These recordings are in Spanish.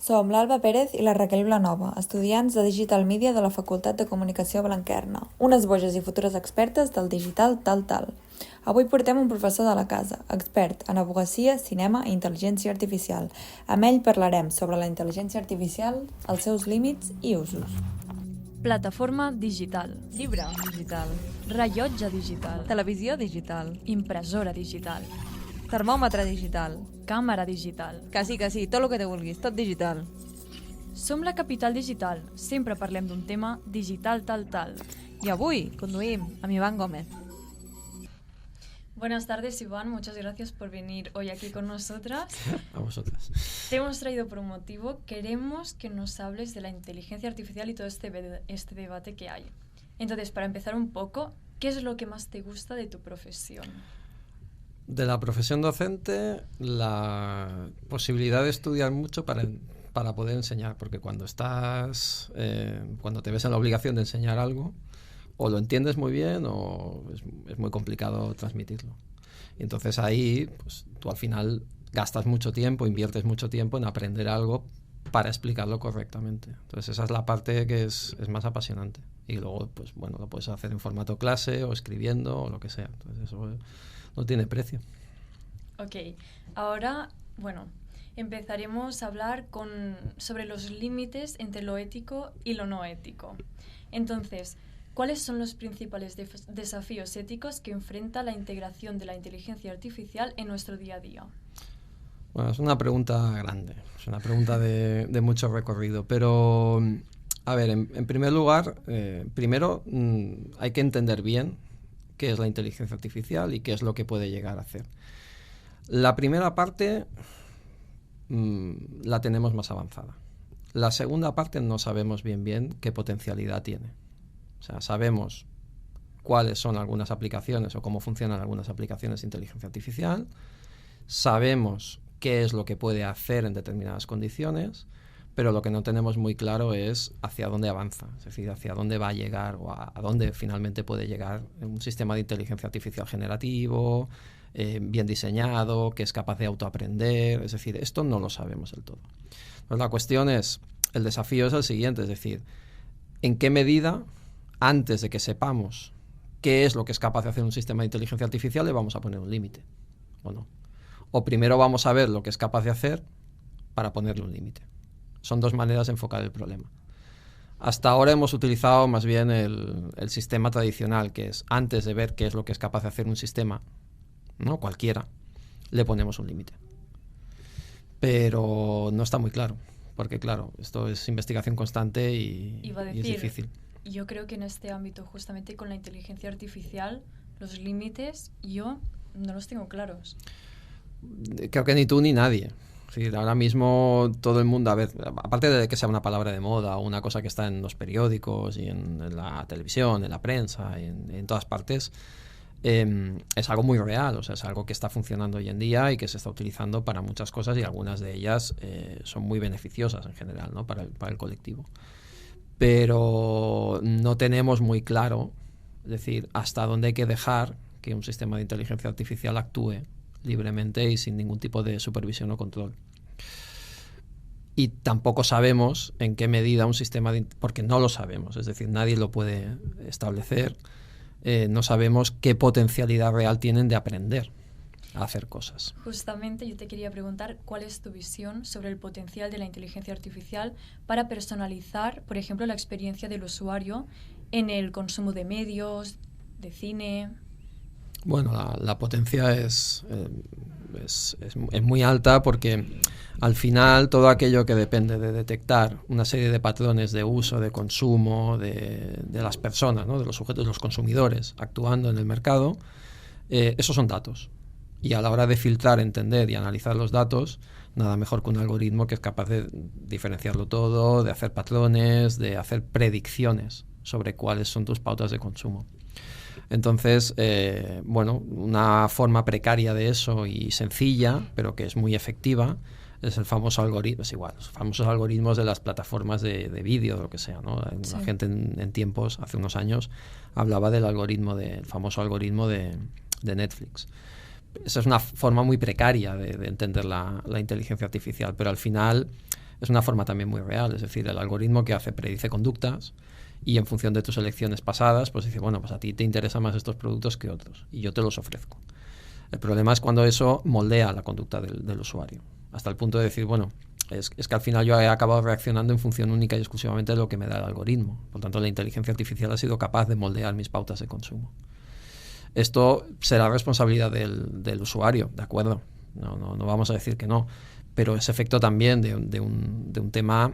Som l'Alba Pérez i la Raquel Vilanova, estudiants de Digital Media de la Facultat de Comunicació Blanquerna, unes boges i futures expertes del digital tal. Avui portem un professor de la casa, expert en advocacia, cinema i intel·ligència artificial. Amb ell parlarem sobre la intel·ligència artificial, els seus límits i usos. Plataforma digital. Llibre digital. Rellotge digital. Televisió digital. Impressora digital. Termòmetre digital. Càmera digital. Que sí, tot el que te vulguis, tot digital. Som la capital digital. Sempre parlem d'un tema digital tal. Y avui conduïm amb Iván Gómez. Buenas tardes, Iván. Muchas gracias por venir hoy aquí con nosotras. A vosotras. Te hemos traído por un motivo. Queremos que nos hables de la inteligencia artificial y todo este debate que hay. Entonces, para empezar un poco, ¿qué es lo que más te gusta de tu profesión? De la profesión docente, la posibilidad de estudiar mucho para poder enseñar, porque cuando te ves en la obligación de enseñar algo, o lo entiendes muy bien o es muy complicado transmitirlo. Y entonces ahí, pues, tú al final gastas mucho tiempo, inviertes mucho tiempo en aprender algo para explicarlo correctamente. Entonces esa es la parte que es más apasionante. Y luego, pues bueno, lo puedes hacer en formato clase o escribiendo o lo que sea. Entonces eso no tiene precio. Ok, ahora, bueno, empezaremos a hablar sobre los límites entre lo ético y lo no ético. Entonces, ¿cuáles son los principales desafíos éticos que enfrenta la integración de la inteligencia artificial en nuestro día a día? Bueno, es una pregunta grande, es una pregunta de mucho recorrido, pero a ver, en primer lugar, primero hay que entender bien qué es la inteligencia artificial y qué es lo que puede llegar a hacer. La primera parte la tenemos más avanzada. La segunda parte no sabemos bien qué potencialidad tiene. O sea, sabemos cuáles son algunas aplicaciones o cómo funcionan algunas aplicaciones de inteligencia artificial, sabemos qué es lo que puede hacer en determinadas condiciones, pero lo que no tenemos muy claro es hacia dónde avanza, es decir, hacia dónde va a llegar o a dónde finalmente puede llegar un sistema de inteligencia artificial generativo, bien diseñado, que es capaz de autoaprender. Es decir, esto no lo sabemos del todo. Pues la cuestión es, el desafío es el siguiente, es decir, ¿en qué medida, antes de que sepamos qué es lo que es capaz de hacer un sistema de inteligencia artificial, le vamos a poner un límite o no? O primero vamos a ver lo que es capaz de hacer para ponerle un límite. Son dos maneras de enfocar el problema. Hasta ahora hemos utilizado más bien el sistema tradicional, que es antes de ver qué es lo que es capaz de hacer un sistema, ¿no? Cualquiera, le ponemos un límite. Pero no está muy claro, porque claro, esto es investigación constante y es difícil. Yo creo que en este ámbito, justamente con la inteligencia artificial, los límites yo no los tengo claros. Creo que ni tú ni nadie. Es decir, ahora mismo todo el mundo, a ver, aparte de que sea una palabra de moda o una cosa que está en los periódicos y en la televisión, en la prensa, en todas partes, es algo muy real, o sea, es algo que está funcionando hoy en día y que se está utilizando para muchas cosas y algunas de ellas son muy beneficiosas en general, ¿no? para el colectivo. Pero no tenemos muy claro, es decir, hasta dónde hay que dejar que un sistema de inteligencia artificial actúe libremente y sin ningún tipo de supervisión o control. Y tampoco sabemos en qué medida un sistema porque no lo sabemos, es decir, nadie lo puede establecer, no sabemos qué potencialidad real tienen de aprender a hacer cosas. Justamente yo te quería preguntar cuál es tu visión sobre el potencial de la inteligencia artificial para personalizar, por ejemplo, la experiencia del usuario en el consumo de medios, de cine. Bueno, la potencia es muy alta porque al final todo aquello que depende de detectar una serie de patrones de uso, de consumo, de las personas, ¿no? De los sujetos, de los consumidores actuando en el mercado, esos son datos. Y a la hora de filtrar, entender y analizar los datos, nada mejor que un algoritmo que es capaz de diferenciarlo todo, de hacer patrones, de hacer predicciones sobre cuáles son tus pautas de consumo. Entonces, bueno, una forma precaria de eso y sencilla, pero que es muy efectiva, es el famoso algoritmo, es igual, los famosos algoritmos de las plataformas de vídeo o lo que sea, ¿no? Sí. La gente en tiempos, hace unos años, hablaba del famoso algoritmo de Netflix. Esa es una forma muy precaria de entender la inteligencia artificial, pero al final es una forma también muy real. Es decir, el algoritmo que hace predice conductas y en función de tus elecciones pasadas, pues dice, bueno, pues a ti te interesan más estos productos que otros y yo te los ofrezco. El problema es cuando eso moldea la conducta del usuario, hasta el punto de decir, bueno, es que al final yo he acabado reaccionando en función única y exclusivamente de lo que me da el algoritmo. Por tanto, la inteligencia artificial ha sido capaz de moldear mis pautas de consumo. Esto será responsabilidad del usuario, ¿de acuerdo? No vamos a decir que no, pero es efecto también de un tema,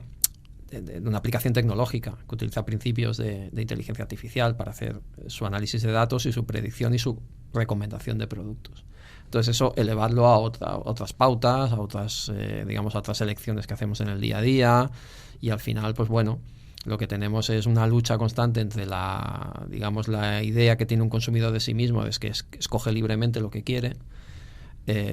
de una aplicación tecnológica que utiliza principios de inteligencia artificial para hacer su análisis de datos y su predicción y su recomendación de productos. Entonces eso, elevarlo a otras pautas, a otras, a otras elecciones que hacemos en el día a día, y al final, pues bueno, lo que tenemos es una lucha constante entre la idea que tiene un consumidor de sí mismo, es que escoge libremente lo que quiere,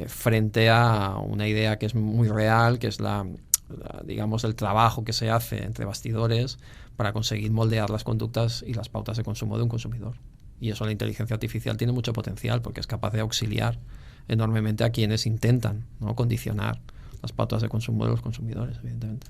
frente a una idea que es muy real, que es el trabajo que se hace entre bastidores para conseguir moldear las conductas y las pautas de consumo de un consumidor. Y eso la inteligencia artificial tiene mucho potencial porque es capaz de auxiliar enormemente a quienes intentan, ¿no?, condicionar las pautas de consumo de los consumidores, evidentemente.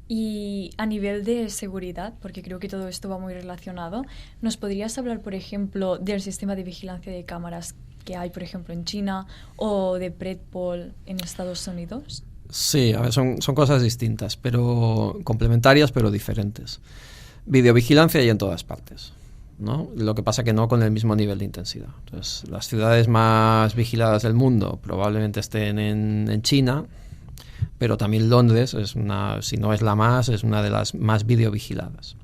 Y a nivel de seguridad, porque creo que todo esto va muy relacionado, ¿nos podrías hablar, por ejemplo, del sistema de vigilancia de cámaras que hay, por ejemplo, en China o de Predpol en Estados Unidos? Sí, a ver, son cosas distintas, pero complementarias, pero diferentes. Videovigilancia hay en todas partes, ¿no? Lo que pasa que no con el mismo nivel de intensidad. Entonces, las ciudades más vigiladas del mundo probablemente estén en China, pero también Londres si no es la más, es una de las más videovigiladas.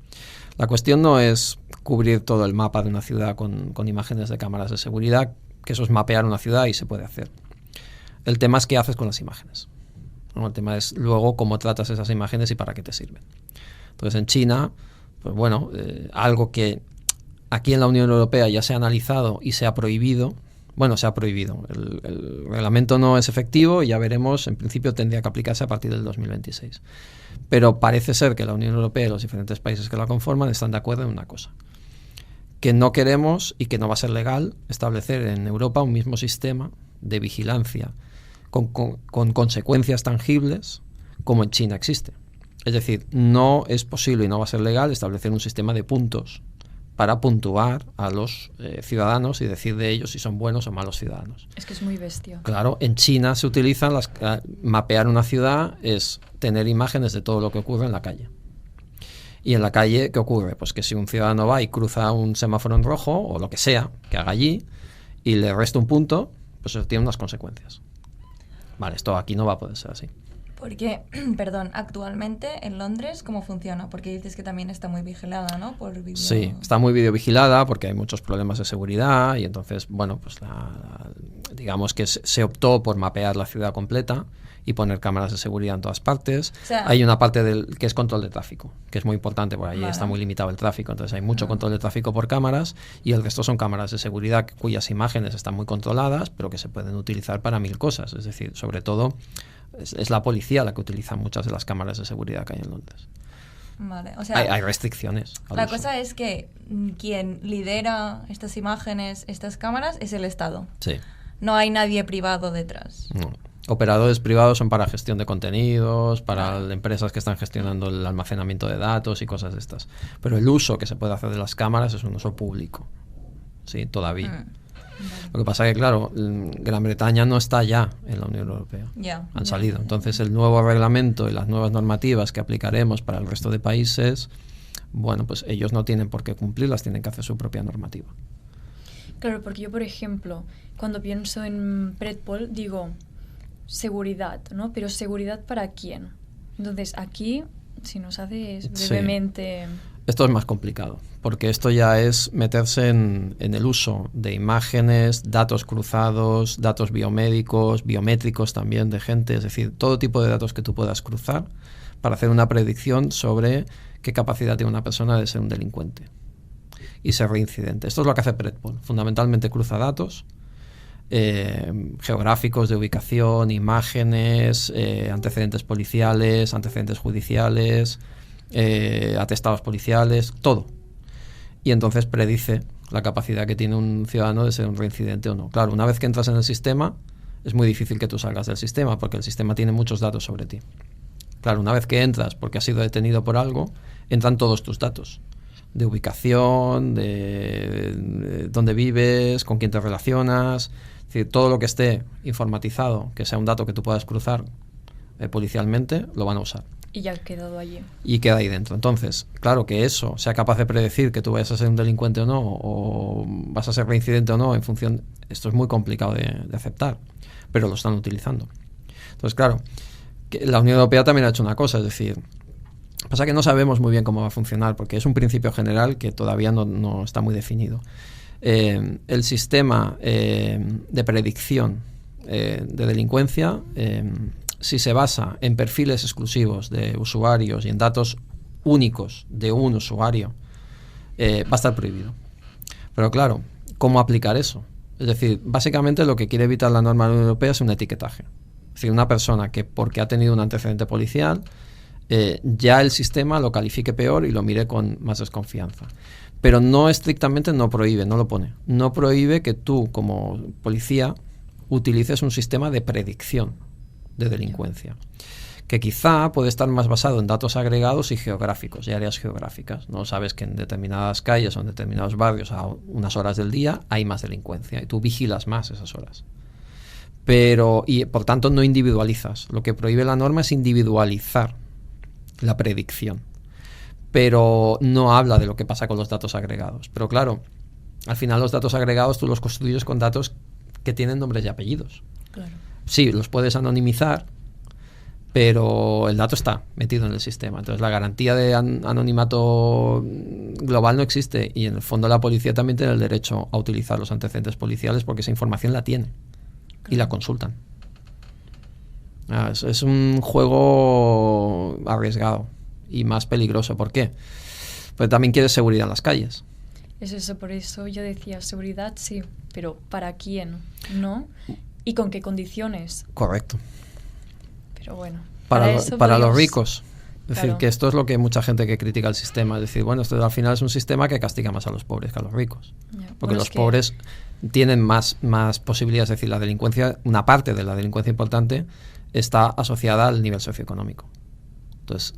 La cuestión no es cubrir todo el mapa de una ciudad con imágenes de cámaras de seguridad, que eso es mapear una ciudad y se puede hacer. El tema es qué haces con las imágenes, ¿no? El tema es luego cómo tratas esas imágenes y para qué te sirven. Entonces, en China, pues bueno, algo que aquí en la Unión Europea ya se ha analizado y se ha prohibido. Bueno, se ha prohibido. El reglamento no es efectivo y ya veremos, en principio tendría que aplicarse a partir del 2026. Pero parece ser que la Unión Europea y los diferentes países que la conforman están de acuerdo en una cosa: que no queremos y que no va a ser legal establecer en Europa un mismo sistema de vigilancia con consecuencias tangibles como en China existe. Es decir, no es posible y no va a ser legal establecer un sistema de puntos para puntuar a los ciudadanos y decir de ellos si son buenos o malos ciudadanos. Es que es muy bestia. Claro, en China se utilizan mapear una ciudad es tener imágenes de todo lo que ocurre en la calle. Y en la calle, ¿qué ocurre? Pues que si un ciudadano va y cruza un semáforo en rojo, o lo que sea, que haga allí, y le resta un punto, pues eso tiene unas consecuencias. Vale, esto aquí no va a poder ser así. Porque, perdón, actualmente en Londres, ¿cómo funciona? Porque dices que también está muy vigilada, ¿no? Por video... Sí, está muy videovigilada porque hay muchos problemas de seguridad y entonces, bueno, pues digamos que se optó por mapear la ciudad completa y poner cámaras de seguridad en todas partes. O sea, hay una parte que es control de tráfico, que es muy importante porque allí vale, está muy limitado el tráfico, entonces hay mucho control de tráfico por cámaras y el resto son cámaras de seguridad cuyas imágenes están muy controladas, pero que se pueden utilizar para 1000 cosas. Es decir, sobre todo es la policía la que utiliza muchas de las cámaras de seguridad que hay en Londres. Vale, o sea, hay restricciones. La cosa es que quien lidera estas imágenes, estas cámaras, es el Estado. Sí. No hay nadie privado detrás. No. Operadores privados son para gestión de contenidos, para empresas que están gestionando el almacenamiento de datos y cosas de estas. Pero el uso que se puede hacer de las cámaras es un uso público. Sí, todavía. Lo que pasa es que, claro, Gran Bretaña no está ya en la Unión Europea. Han salido. Entonces, el nuevo reglamento y las nuevas normativas que aplicaremos para el resto de países, bueno, pues ellos no tienen por qué cumplirlas, tienen que hacer su propia normativa. Claro, porque yo, por ejemplo, cuando pienso en Predpol, digo seguridad, ¿no? Pero ¿seguridad para quién? Entonces, aquí, si nos haces brevemente... Sí. Esto es más complicado, porque esto ya es meterse en el uso de imágenes, datos cruzados, datos biomédicos, biométricos también de gente, es decir, todo tipo de datos que tú puedas cruzar para hacer una predicción sobre qué capacidad tiene una persona de ser un delincuente y ser reincidente. Esto es lo que hace Predpol. Fundamentalmente cruza datos geográficos de ubicación, imágenes, antecedentes policiales, antecedentes judiciales, atestados policiales, todo. Y entonces predice la capacidad que tiene un ciudadano de ser un reincidente o no. Claro, una vez que entras en el sistema, es muy difícil que tú salgas del sistema porque el sistema tiene muchos datos sobre ti. Claro, una vez que entras porque has sido detenido por algo, entran todos tus datos de ubicación, de dónde vives, con quién te relacionas, es decir, todo lo que esté informatizado, que sea un dato que tú puedas cruzar policialmente, lo van a usar. Y ya ha quedado allí. Y queda ahí dentro. Entonces, claro, que eso sea capaz de predecir que tú vayas a ser un delincuente o no, o vas a ser reincidente o no, en función... Esto es muy complicado de aceptar, pero lo están utilizando. Entonces, claro, que la Unión Europea también ha hecho una cosa, es decir, pasa que no sabemos muy bien cómo va a funcionar, porque es un principio general que todavía no está muy definido. El sistema de predicción de delincuencia... si se basa en perfiles exclusivos de usuarios y en datos únicos de un usuario, va a estar prohibido. Pero claro, ¿cómo aplicar eso? Es decir, básicamente lo que quiere evitar la norma de la Unión Europea es un etiquetaje. Es decir, una persona que porque ha tenido un antecedente policial, ya el sistema lo califique peor y lo mire con más desconfianza. Pero no estrictamente no prohíbe, no lo pone. No prohíbe que tú, como policía, utilices un sistema de predicción de delincuencia, que quizá puede estar más basado en datos agregados y geográficos y áreas geográficas. No sabes que en determinadas calles o en determinados barrios a unas horas del día hay más delincuencia y tú vigilas más esas horas. Pero, y por tanto no individualizas. Lo que prohíbe la norma es individualizar la predicción, pero no habla de lo que pasa con los datos agregados. Pero claro, al final los datos agregados tú los construyes con datos que tienen nombres y apellidos. Claro. Sí, los puedes anonimizar, pero el dato está metido en el sistema. Entonces la garantía de anonimato global no existe y en el fondo la policía también tiene el derecho a utilizar los antecedentes policiales porque esa información la tiene y la consultan. Es un juego arriesgado y más peligroso. ¿Por qué? Pues también quieres seguridad en las calles. Es eso, por eso yo decía, seguridad sí, pero ¿para quién? ¿No? ¿Y con qué condiciones? Correcto. Pero bueno, Para podríamos... los ricos. Es decir, Claro. que esto es lo que mucha gente que critica el sistema. Es decir, bueno, esto al final es un sistema que castiga más a los pobres que a los ricos. Ya, Porque bueno, los es que- pobres tienen más posibilidades. Es decir, la delincuencia, una parte de la delincuencia importante está asociada al nivel socioeconómico. Entonces,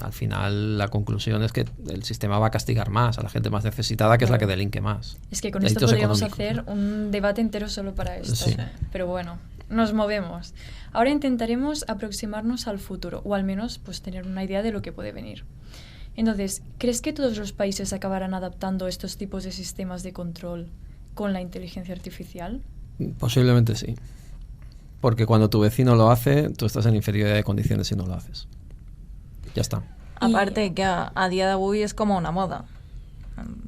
al final la conclusión es que el sistema va a castigar más a la gente más necesitada, que es la que Claro. delinque más. Es que con esto Delitos podríamos económicos, hacer un debate entero solo para esto. Sí. Pero bueno, nos movemos. Ahora intentaremos aproximarnos al futuro, o al menos pues tener una idea de lo que puede venir. Entonces, ¿crees que todos los países acabarán adaptando estos tipos de sistemas de control con la inteligencia artificial? Posiblemente sí. Porque cuando tu vecino lo hace, tú estás en inferioridad de condiciones si no lo haces. Ya está. Aparte que a día d'avui és com una moda.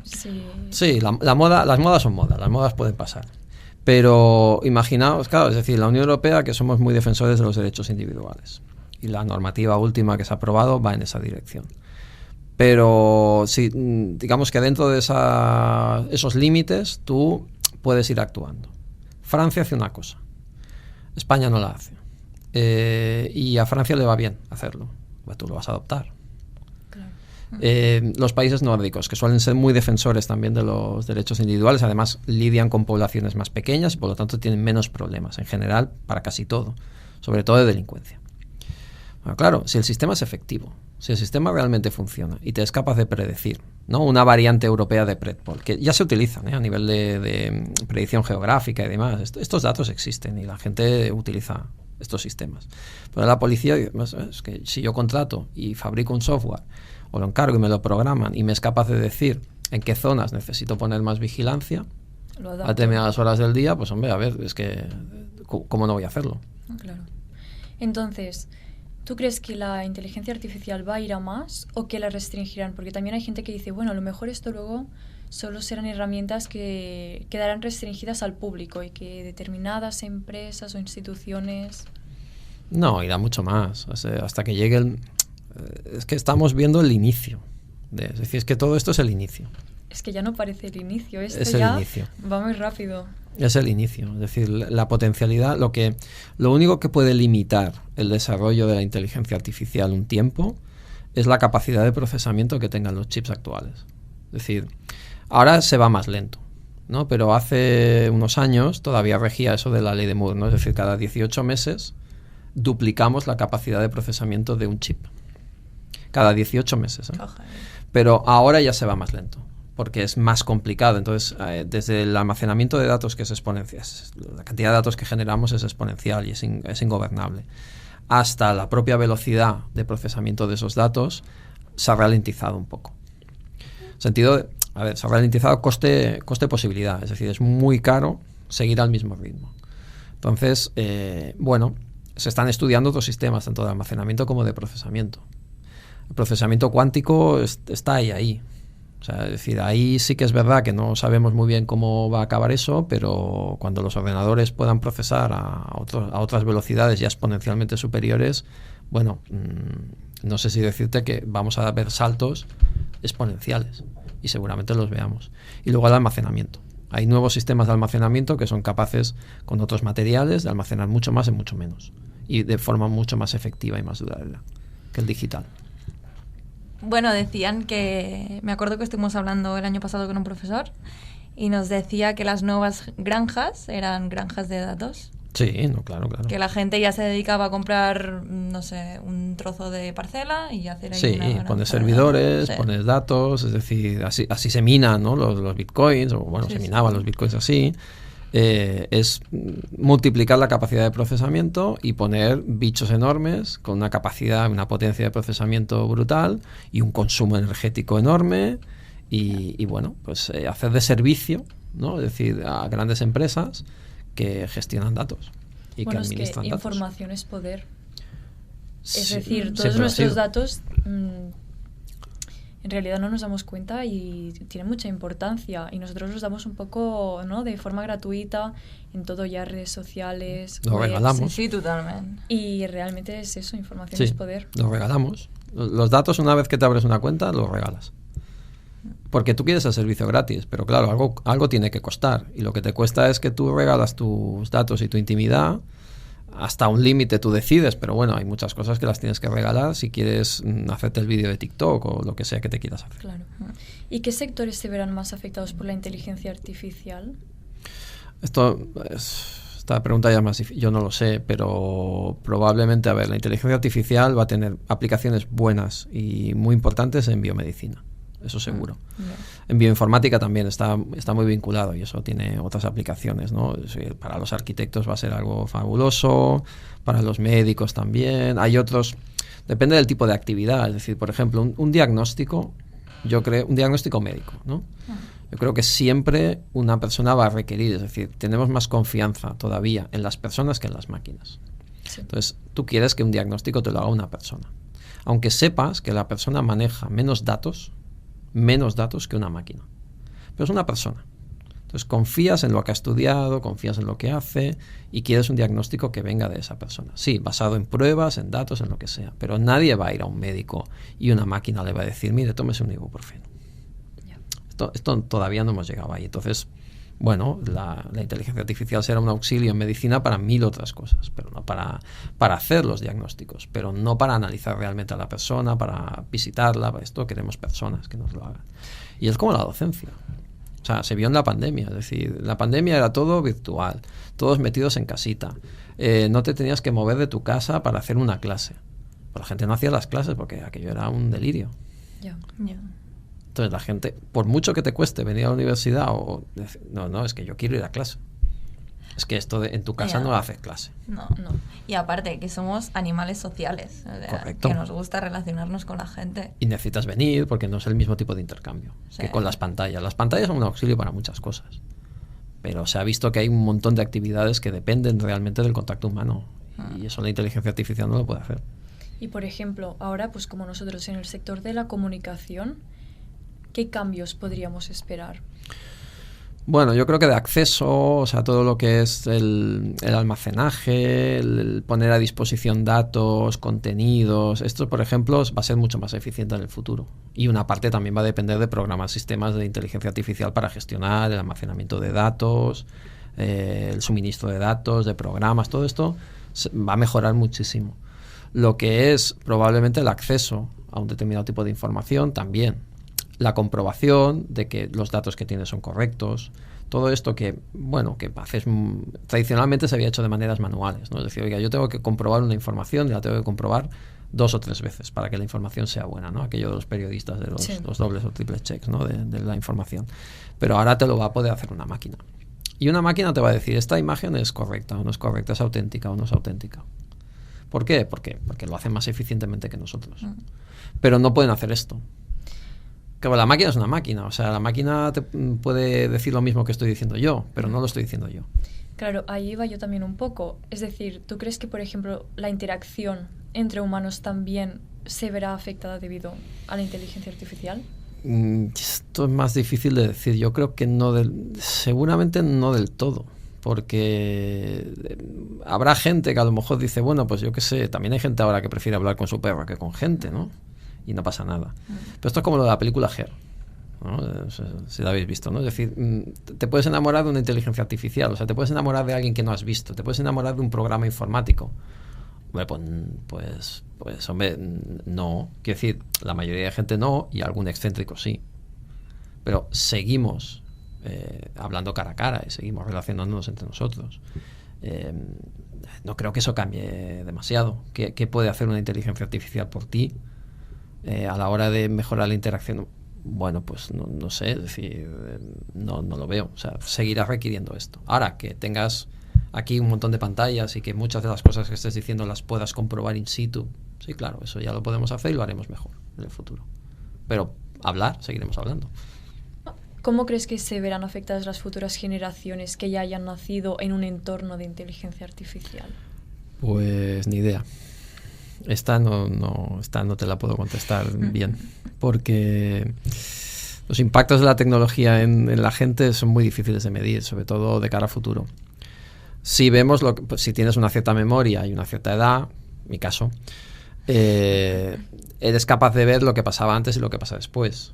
Sí. Sí, las modas son modas, las modas pueden pasar. Pero imaginaos, claro, es decir, la Unión Europea, que somos muy defensores de los derechos individuales. Y la normativa última que se ha aprobado va en esa dirección. Pero si, digamos que dentro de esos límites tú puedes ir actuando. Francia hace una cosa, España no la hace. Y a Francia le va bien hacerlo. Pues tú lo vas a adoptar. Claro. Los países nórdicos, que suelen ser muy defensores también de los derechos individuales, además lidian con poblaciones más pequeñas y por lo tanto tienen menos problemas en general para casi todo, sobre todo de delincuencia. Bueno, claro, si el sistema es efectivo, si el sistema realmente funciona y te es capaz de predecir, ¿no? Una variante europea de Predpol, que ya se utilizan a nivel de predicción geográfica y demás. Estos datos existen y la gente utiliza estos sistemas. Pero la policía dice, es que si yo contrato y fabrico un software o lo encargo y me lo programan y me es capaz de decir en qué zonas necesito poner más vigilancia Lo a adapto. determinadas horas del día, pues hombre, a ver, es que ¿cómo no voy a hacerlo? Claro. Entonces, ¿tú crees que la inteligencia artificial va a ir a más o que la restringirán? Porque también hay gente que dice, bueno, a lo mejor esto luego solo serán herramientas que quedarán restringidas al público y que determinadas empresas o instituciones... No, irá mucho más, o sea, hasta que llegue el... Es que estamos viendo el inicio. Es decir, es que todo esto es el inicio. Es que ya no parece el inicio, esto Es el ya inicio. va muy rápido. Es el inicio, es decir, la potencialidad, lo único que puede limitar el desarrollo de la inteligencia artificial un tiempo es la capacidad de procesamiento que tengan los chips actuales. Es decir, ahora se va más lento, ¿no? Pero hace unos años todavía regía eso de la ley de Moore, ¿no? Es decir, cada 18 meses duplicamos la capacidad de procesamiento de un chip. Cada 18 meses. Pero ahora ya se va más lento, porque es más complicado. Entonces, desde el almacenamiento de datos, que es exponencial, la cantidad de datos que generamos es exponencial y es ingobernable, hasta la propia velocidad de procesamiento de esos datos, se ha ralentizado un poco. Sentido, se ha ralentizado coste-posibilidad, es decir, es muy caro seguir al mismo ritmo. Entonces, se están estudiando otros sistemas, tanto de almacenamiento como de procesamiento. El procesamiento cuántico está ahí. O sea, es decir, ahí sí que es verdad que no sabemos muy bien cómo va a acabar eso, pero cuando los ordenadores puedan procesar a otras velocidades ya exponencialmente superiores, bueno, no sé si decirte que vamos a ver saltos exponenciales y seguramente los veamos. Y luego el almacenamiento. Hay nuevos sistemas de almacenamiento que son capaces, con otros materiales, de almacenar mucho más en mucho menos y de forma mucho más efectiva y más duradera que el digital. Bueno, decían que... Me acuerdo que estuvimos hablando el año pasado con un profesor y nos decía que las nuevas granjas eran granjas de datos. Sí, no, claro. Que la gente ya se dedicaba a comprar, no sé, un trozo de parcela y hacer ahí una granja. Pones servidores, Sí. pones datos, es decir, así se minan, ¿no? los bitcoins, o bueno, se minaban los bitcoins así. Es multiplicar la capacidad de procesamiento y poner bichos enormes con una capacidad, una potencia de procesamiento brutal y un consumo energético enorme y bueno, pues hacer de servicio, ¿no? Es decir, a grandes empresas que gestionan datos y que administran datos. Información es poder. Es Sí, decir, todos siempre nuestros ha sido. datos en realidad no nos damos cuenta y tienen mucha importancia y nosotros los damos un poco, ¿no?, de forma gratuita en todo, ya redes sociales, Lo webs. regalamos. Sí, totalmente. Y realmente es eso, información Sí, es poder. los regalamos. Los datos, una vez que te abres una cuenta, los regalas. Porque tú quieres el servicio gratis, pero claro, algo tiene que costar. Y lo que te cuesta es que tú regalas tus datos y tu intimidad. Hasta un límite tú decides, pero bueno, hay muchas cosas que las tienes que regalar si quieres hacerte el vídeo de TikTok o lo que sea que te quieras hacer. Claro. ¿Y qué sectores se verán más afectados por la inteligencia artificial? Esta pregunta ya es más difícil, yo no lo sé, pero probablemente, la inteligencia artificial va a tener aplicaciones buenas y muy importantes en biomedicina, eso seguro. En bioinformática también está muy vinculado y eso tiene otras aplicaciones, ¿no? Para los arquitectos va a ser algo fabuloso, para los médicos también. Hay otros, depende del tipo de actividad, es decir, por ejemplo, un diagnóstico, un diagnóstico médico, ¿no? Yo creo que siempre una persona va a requerir, es decir, tenemos más confianza todavía en las personas que en las máquinas. Sí. Entonces, tú quieres que un diagnóstico te lo haga una persona, aunque sepas que la persona maneja menos datos que una máquina. Pero es una persona. Entonces confías en lo que ha estudiado, confías en lo que hace y quieres un diagnóstico que venga de esa persona. Sí, basado en pruebas, en datos, en lo que sea. Pero nadie va a ir a un médico y una máquina le va a decir, mire, tómese un ibuprofeno. Esto todavía no hemos llegado ahí. Entonces, bueno, la inteligencia artificial será un auxilio en medicina para 1000 otras cosas, pero no para hacer los diagnósticos, pero no para analizar realmente a la persona, para visitarla. Para esto queremos personas que nos lo hagan. Y es como la docencia. O sea, se vio en la pandemia. Es decir, la pandemia era todo virtual, todos metidos en casita. No te tenías que mover de tu casa para hacer una clase. Pues la gente no hacía las clases porque aquello era un delirio. Ya. Entonces la gente, por mucho que te cueste venir a la universidad o decir, no, es que yo quiero ir a clase. Es que esto en tu casa no haces clase. No. Y aparte, que somos animales sociales. O sea, Correcto. que nos gusta relacionarnos con la gente. Y necesitas venir porque no es el mismo tipo de intercambio que con las pantallas. Las pantallas son un auxilio para muchas cosas. Pero se ha visto que hay un montón de actividades que dependen realmente del contacto humano. Y eso la inteligencia artificial no lo puede hacer. Y por ejemplo, ahora, pues como nosotros en el sector de la comunicación, ¿qué cambios podríamos esperar? Bueno, yo creo que de acceso, o sea, todo lo que es el almacenaje, el poner a disposición datos, contenidos, esto, por ejemplo, va a ser mucho más eficiente en el futuro. Y una parte también va a depender de programar sistemas de inteligencia artificial para gestionar el almacenamiento de datos, el suministro de datos, de programas, todo esto va a mejorar muchísimo. Lo que es probablemente el acceso a un determinado tipo de información también. La comprobación de que los datos que tienes son correctos, todo esto que, bueno, que haces, tradicionalmente se había hecho de maneras manuales, ¿no? Es decir, oiga, yo tengo que comprobar una información y la tengo que comprobar 2 o 3 veces para que la información sea buena, ¿no? Aquello de los periodistas de los dobles o triples checks, ¿no? de la información. Pero ahora te lo va a poder hacer una máquina. Y una máquina te va a decir, esta imagen es correcta o no es correcta, es auténtica o no es auténtica. ¿Por qué? Porque lo hacen más eficientemente que nosotros. Pero no pueden hacer esto. Que la máquina es una máquina, o sea, la máquina te puede decir lo mismo que estoy diciendo yo, pero no lo estoy diciendo yo. Claro, ahí iba yo también un poco. Es decir, ¿tú crees que, por ejemplo, la interacción entre humanos también se verá afectada debido a la inteligencia artificial? Esto es más difícil de decir. Yo creo que seguramente no del todo, porque habrá gente que a lo mejor dice, bueno, pues yo qué sé, también hay gente ahora que prefiere hablar con su perro que con gente, ¿no? Y no pasa nada. Pero esto es como lo de la película Her, ¿no? Si la habéis visto, ¿no? Es decir, te puedes enamorar de una inteligencia artificial, o sea, te puedes enamorar de alguien que no has visto, te puedes enamorar de un programa informático. Pues hombre, no. Quiero decir, la mayoría de gente no, y algún excéntrico sí. Pero seguimos hablando cara a cara y seguimos relacionándonos entre nosotros. No creo que eso cambie demasiado. ¿Qué puede hacer una inteligencia artificial por ti a la hora de mejorar la interacción? Bueno, pues no sé, es decir, no lo veo. O sea, seguirá requiriendo esto. Ahora, que tengas aquí un montón de pantallas y que muchas de las cosas que estés diciendo las puedas comprobar in situ, sí, claro, eso ya lo podemos hacer y lo haremos mejor en el futuro. Pero seguiremos hablando. ¿Cómo crees que se verán afectadas las futuras generaciones que ya hayan nacido en un entorno de inteligencia artificial? Pues ni idea. Esta no te la puedo contestar bien, porque los impactos de la tecnología en la gente son muy difíciles de medir, sobre todo de cara a futuro. Si vemos si tienes una cierta memoria y una cierta edad, en mi caso, eres capaz de ver lo que pasaba antes y lo que pasa después.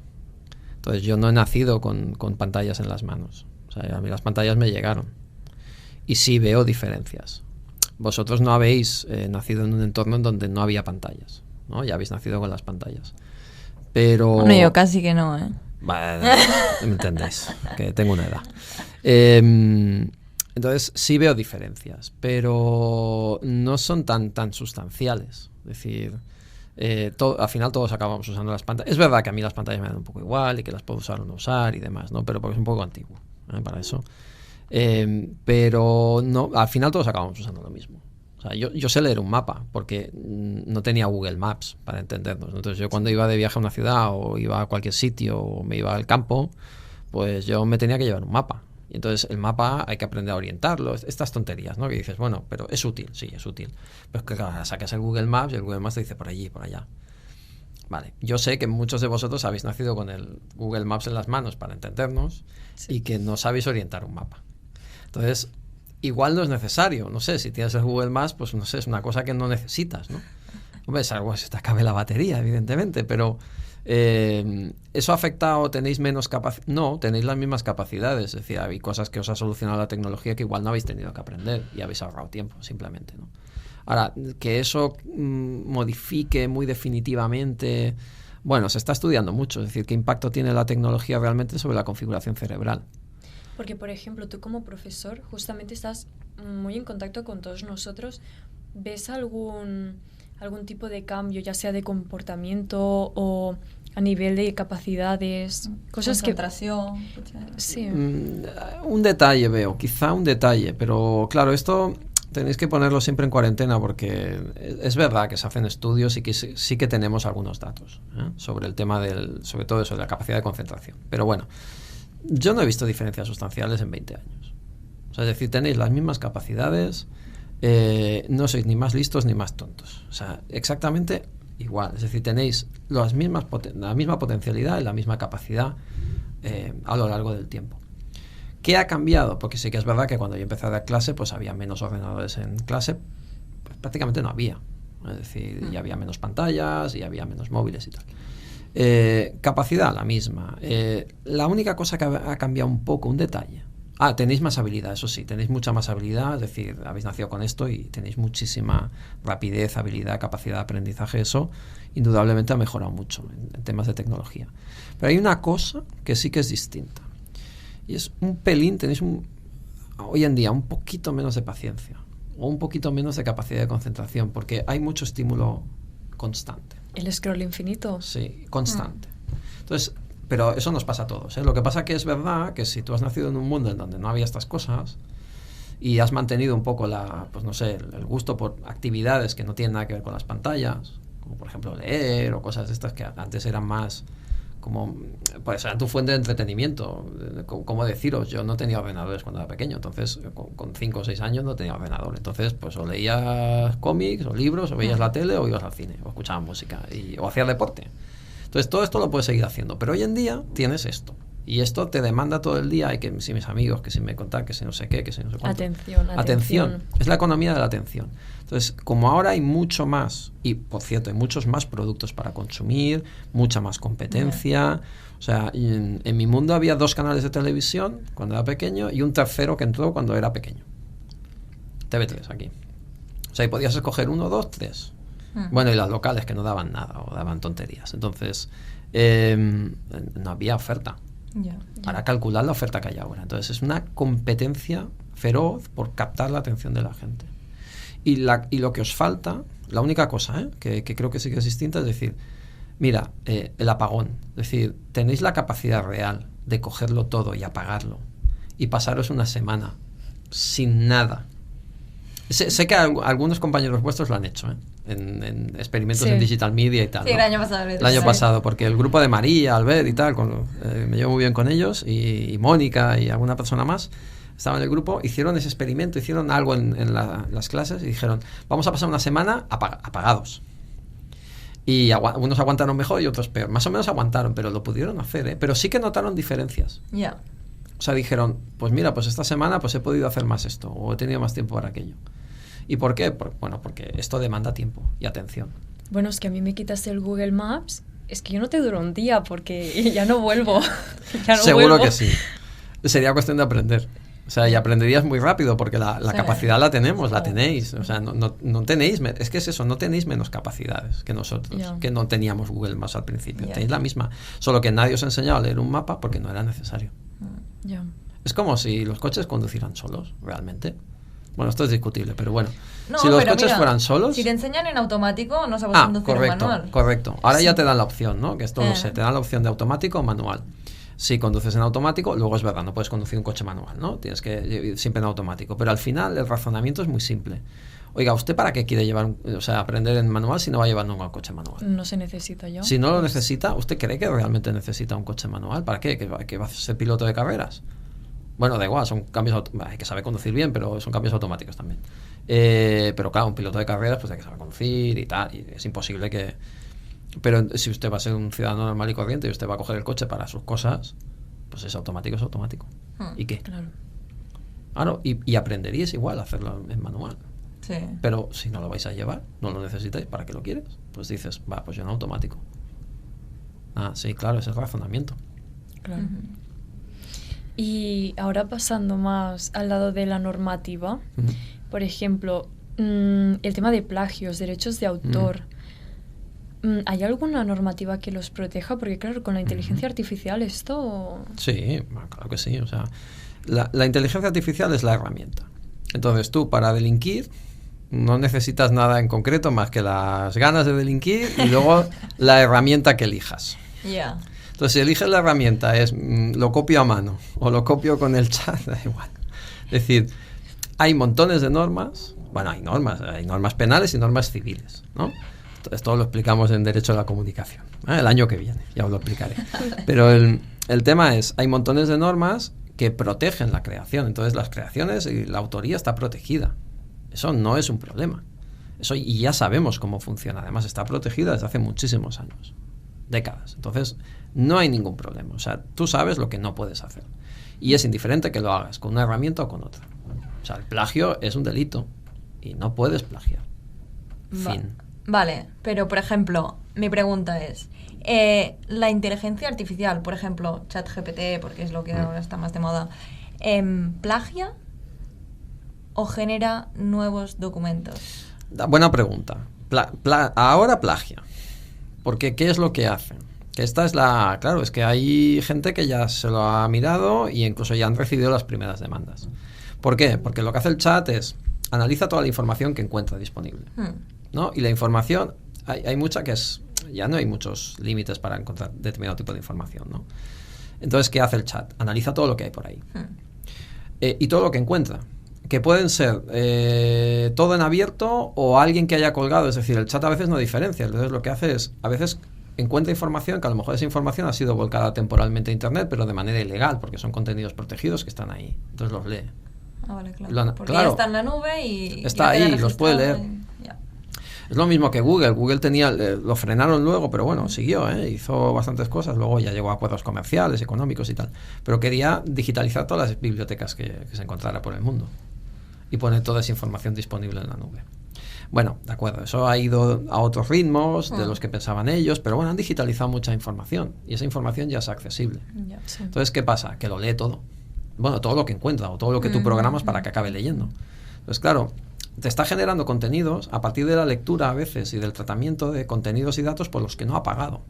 Entonces yo no he nacido con pantallas en las manos. O sea, a mí las pantallas me llegaron. Y sí veo diferencias. Vosotros no habéis nacido en un entorno en donde no había pantallas, ¿no? Ya habéis nacido con las pantallas. Pero... Bueno, yo casi que no, ¿eh? Bueno, me entendéis, que tengo una edad. Entonces sí veo diferencias, pero no son tan sustanciales. Es decir, al final todos acabamos usando las pantallas. Es verdad que a mí las pantallas me dan un poco igual y que las puedo usar o no usar y demás, ¿no? Pero porque es un poco antiguo, para eso. Pero no, al final todos acabamos usando lo mismo. O sea, yo sé leer un mapa porque no tenía Google Maps para entendernos. Entonces yo cuando iba de viaje a una ciudad o iba a cualquier sitio o me iba al campo, pues yo me tenía que llevar un mapa. Y entonces el mapa hay que aprender a orientarlo. Estas tonterías, ¿no? Que dices, bueno, pero es útil, sí, es útil. Pero es que claro, sacas el Google Maps y el Google Maps te dice por allí, por allá. Vale, yo sé que muchos de vosotros habéis nacido con el Google Maps en las manos para entendernos, sí, y que no sabéis orientar un mapa. Entonces, igual no es necesario. No sé, si tienes el Google Maps, pues no sé, es una cosa que no necesitas, ¿no? Hombre, es algo que se te acabe la batería, evidentemente, pero ¿eso afecta o tenéis menos capacidad? No, tenéis las mismas capacidades. Es decir, hay cosas que os ha solucionado la tecnología que igual no habéis tenido que aprender y habéis ahorrado tiempo, simplemente, ¿no? Ahora, que eso modifique muy definitivamente... Bueno, se está estudiando mucho. Es decir, ¿qué impacto tiene la tecnología realmente sobre la configuración cerebral? Porque, por ejemplo, tú como profesor justamente estás muy en contacto con todos nosotros. ¿Ves algún tipo de cambio, ya sea de comportamiento o a nivel de capacidades? Cosas concentración. Sí. Un detalle veo, quizá un detalle, pero claro, esto tenéis que ponerlo siempre en cuarentena porque es verdad que se hacen estudios y que sí que tenemos algunos datos sobre el tema sobre todo eso, de la capacidad de concentración. Pero bueno, yo no he visto diferencias sustanciales en 20 años. O sea, es decir, tenéis las mismas capacidades, no sois ni más listos ni más tontos. O sea, exactamente igual. Es decir, tenéis la misma potencialidad y la misma capacidad a lo largo del tiempo. ¿Qué ha cambiado? Porque sí que es verdad que cuando yo empecé a dar clase, pues había menos ordenadores en clase, pues prácticamente no había. Es decir, ya había menos pantallas y había menos móviles y tal. Capacidad, la misma. La única cosa que ha cambiado un poco, un detalle. Tenéis más habilidad, eso sí, tenéis mucha más habilidad, es decir, habéis nacido con esto y tenéis muchísima rapidez, habilidad, capacidad de aprendizaje. Eso indudablemente ha mejorado mucho en temas de tecnología. Pero hay una cosa que sí que es distinta. y es un pelín, tenéis hoy en día un poquito menos de paciencia o un poquito menos de capacidad de concentración, porque hay mucho estímulo constante. El scroll infinito. Sí, constante. Entonces, pero eso nos pasa a todos, ¿eh? Lo que pasa que es verdad que si tú has nacido en un mundo en donde no había estas cosas y has mantenido un poco pues no sé, el gusto por actividades que no tienen nada que ver con las pantallas, como por ejemplo leer o cosas de estas que antes eran más como, pues eran tu fuente de entretenimiento. Como deciros, yo no tenía ordenadores cuando era pequeño, entonces con 5 o 6 años no tenía ordenador, entonces pues o leías cómics o libros o veías la tele o ibas al cine o escuchabas música o hacías deporte. Entonces todo esto lo puedes seguir haciendo, pero hoy en día tienes esto y esto te demanda todo el día, hay que si mis amigos, que si me contar, que si no sé qué, que si no sé cuánto. Atención. Es la economía de la atención. Entonces, como ahora hay mucho más, y por cierto, hay muchos más productos para consumir, mucha más competencia. O sea, en mi mundo había 2 canales de televisión cuando era pequeño y un tercero que entró cuando era pequeño. TV3 aquí. O sea, y podías escoger 1, 2, 3. Bueno, y las locales que no daban nada o daban tonterías. Entonces, no había oferta. Para calcular la oferta que hay ahora. Entonces, es una competencia feroz por captar la atención de la gente. Y lo que os falta, la única cosa que creo que sí que es distinta, es decir, mira, el apagón. Es decir, tenéis la capacidad real de cogerlo todo y apagarlo y pasaros una semana sin nada. Sé que algunos compañeros vuestros lo han hecho, en experimentos en digital media y tal. Sí, ¿no? el año pasado. El año pasado, porque el grupo de María, Albert y tal, me llevo muy bien con ellos, y Mónica y alguna persona más, estaban en el grupo, hicieron ese experimento, hicieron algo en las clases y dijeron, vamos a pasar una semana apagados. Y unos aguantaron mejor y otros peor. Más o menos aguantaron, pero lo pudieron hacer, pero sí que notaron diferencias. O sea, dijeron, pues mira, pues esta semana pues he podido hacer más esto, o he tenido más tiempo para aquello. ¿Y por qué? Porque esto demanda tiempo y atención. Bueno, es que a mí me quitas el Google Maps, es que yo no te duro un día porque ya no vuelvo. Seguro que sí. Sería cuestión de aprender. O sea, y aprenderías muy rápido porque la capacidad la tenemos, la tenéis. O sea, no tenéis, es que es eso, no tenéis menos capacidades que nosotros, que no teníamos Google Maps al principio. Tenéis la misma. Solo que nadie os ha enseñado a leer un mapa porque no era necesario. Es como si los coches conducieran solos, realmente. Bueno, esto es discutible, pero bueno. No, si los coches fueran solos... Si te enseñan en automático, no sabes conducir en manual. Correcto. Ahora ya te dan la opción, ¿no? Que esto lo sé. Te dan la opción de automático o manual. Si conduces en automático, luego es verdad, no puedes conducir un coche manual, ¿no? Tienes que ir siempre en automático. Pero al final el razonamiento es muy simple. Oiga, ¿usted para qué quiere aprender en manual si no va a llevar nunca un coche manual? No se necesita yo. Si no lo necesita, ¿usted cree que realmente necesita un coche manual? ¿Para qué? ¿Que va a ser piloto de carreras? Bueno, da igual, son cambios hay que saber conducir bien, pero son cambios automáticos también. Pero claro, un piloto de carreras pues hay que saber conducir y tal, y es imposible que... Pero si usted va a ser un ciudadano normal y corriente y usted va a coger el coche para sus cosas, pues es automático. ¿Y qué? Claro, y aprenderíais igual a hacerlo en manual. Sí. Pero si no lo vais a llevar, no lo necesitáis, ¿para qué lo quieres? Pues dices, pues yo en automático. Sí, claro, es el razonamiento. Claro. Y ahora pasando más al lado de la normativa, por ejemplo, el tema de plagios, derechos de autor. ¿Hay alguna normativa que los proteja? Porque claro, con la inteligencia artificial esto... Sí, claro que sí. O sea, la inteligencia artificial es la herramienta. Entonces tú, para delinquir, no necesitas nada en concreto más que las ganas de delinquir y luego la herramienta que elijas. Entonces, si eliges la herramienta, lo copio a mano o lo copio con el chat, da igual. Es decir, hay montones de normas. Bueno, hay normas penales y normas civiles, ¿no? Esto lo explicamos en Derecho a la Comunicación, el año que viene, ya os lo explicaré. Pero el tema es, hay montones de normas que protegen la creación. Entonces, las creaciones y la autoría está protegida. Eso no es un problema. Y ya sabemos cómo funciona. Además, está protegida desde hace muchísimos años, décadas. Entonces, no hay ningún problema. O sea, tú sabes lo que no puedes hacer. Y es indiferente que lo hagas con una herramienta o con otra. O sea, el plagio es un delito y no puedes plagiar. Fin. Vale, pero por ejemplo, mi pregunta es, la inteligencia artificial, por ejemplo, ChatGPT, porque es lo que ahora está más de moda, ¿plagia o genera nuevos documentos? Buena pregunta. Ahora plagia. Porque ¿qué es lo que hace? Que esta es la... Claro, es que hay gente que ya se lo ha mirado y incluso ya han recibido las primeras demandas. ¿Por qué? Porque lo que hace el chat es analiza toda la información que encuentra disponible, ¿no? Y la información, hay mucha que es... Ya no hay muchos límites para encontrar determinado tipo de información, ¿no? Entonces, ¿qué hace el chat? Analiza todo lo que hay por ahí. Y todo lo que encuentra. Que pueden ser todo en abierto o alguien que haya colgado. Es decir, el chat a veces no diferencia. Entonces, lo que hace es, a veces encuentra información que a lo mejor esa información ha sido volcada temporalmente a Internet, pero de manera ilegal, porque son contenidos protegidos que están ahí. Entonces los lee. Ah, vale, claro. Porque claro, ya está en la nube y... está ya ahí, los puede leer. Ya. Es lo mismo que Google. Google tenía, lo frenaron luego, pero bueno, siguió, hizo bastantes cosas. Luego ya llegó a acuerdos comerciales, económicos y tal. Pero quería digitalizar todas las bibliotecas que se encontrara por el mundo y poner toda esa información disponible en la nube. Bueno, de acuerdo, eso ha ido a otros ritmos de los que pensaban ellos, pero bueno, han digitalizado mucha información y esa información ya es accesible. Sí. Entonces, ¿qué pasa? Que lo lee todo. Bueno, todo lo que encuentra o todo lo que tú programas para que acabe leyendo. Entonces, claro, te está generando contenidos a partir de la lectura a veces y del tratamiento de contenidos y datos por los que no ha pagado.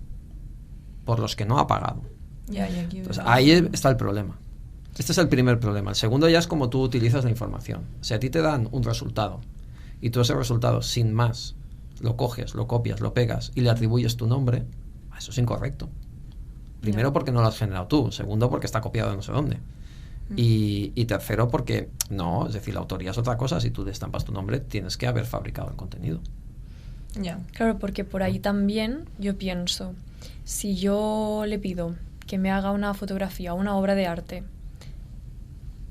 Por los que no ha pagado. Entonces, ahí está el problema. Este es el primer problema. El segundo ya es cómo tú utilizas la información. Si a ti te dan un resultado y tú ese resultado, sin más, lo coges, lo copias, lo pegas y le atribuyes tu nombre, eso es incorrecto. Primero porque no lo has generado tú. Segundo porque está copiado de no sé dónde. Y tercero porque no, es decir, la autoría es otra cosa. Si tú estampas tu nombre, tienes que haber fabricado el contenido. Claro, porque por ahí también yo pienso, si yo le pido que me haga una fotografía, una obra de arte,